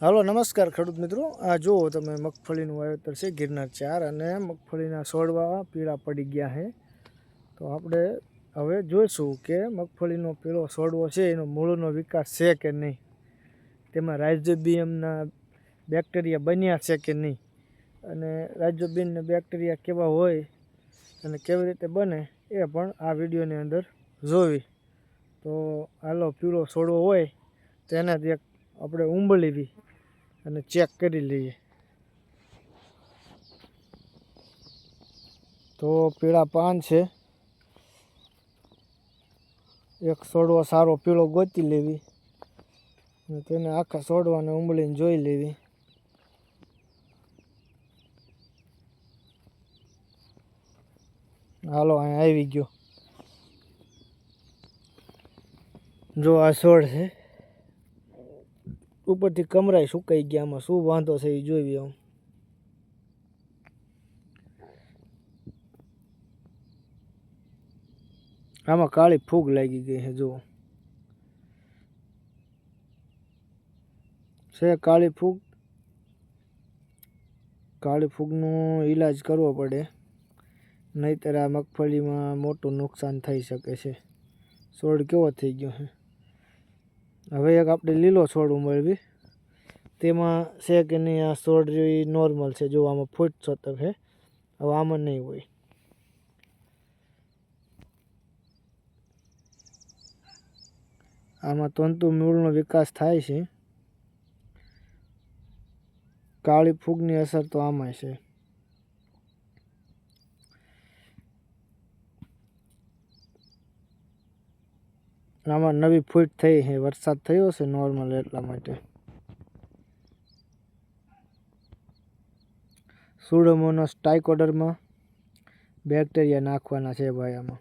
હાલો નમસ્કાર ખેડૂત મિત્રો। આ જુઓ તમે મગફળીનું વાવેતર છે ગિરનાર 4 અને મગફળીના છોડવા પીળા પડી ગયા છે। તો આપણે હવે જોઈશું કે મગફળીનો પીળો છોડવો છે એનો મૂળનો વિકાસ છે કે નહીં, તેમાં રાઇઝોબિયમના બેક્ટેરિયા બન્યા છે કે નહીં, અને રાઇઝોબિયમના બેક્ટેરિયા કેવા હોય અને કેવી રીતે બને એ પણ આ વિડીયોની અંદર જોવી। તો હાલો પીળો છોડવો હોય તેનાથી એક આપણે ઉંબળીવી અને ચેક કરી લઈએ। તો પીળા પાન છે, એક છોડવો સારો પીળો ગોતી લેવી અને તેને આખા છોડવાને ઉંબળીને જોઈ લેવી। હાલો અહીં આવી ગયો। જો આ છોડ છે, ઉપરથી કમરાય સુકાઈ ગયા, આમાં શું વાંધો છે એ જોઈએ। આમાં કાળી ફૂગ લાગી ગઈ છે, જુઓ છે કાળી ફૂગ। કાળી ફૂગનો ઈલાજ કરવો પડે, નહીંતર આ મગફળીમાં મોટું નુકસાન થઈ શકે છે। છોડ કેવો થઈ ગયો છે। હવે એક આપણે લીલો છોડ ઉમેરવી, તેમાં છે કે નહીં આ છોડ નોર્મલ છે, જો આમાં ફૂટ છોતક છે, હવે આમાં નહીં હોય। આમાં તંતુ મૂળનો વિકાસ થાય છે, કાળી ફૂગની અસર તો આમાં છે। આમાં નવી ફૂટ થઈ છે, વરસાદ થયો છે નોર્મલ એટલા માટે। સુડોમોનાસ ટ્રાઇકોડર્મા બેક્ટેરિયા નાખવાના છે ભાઈ આમાં।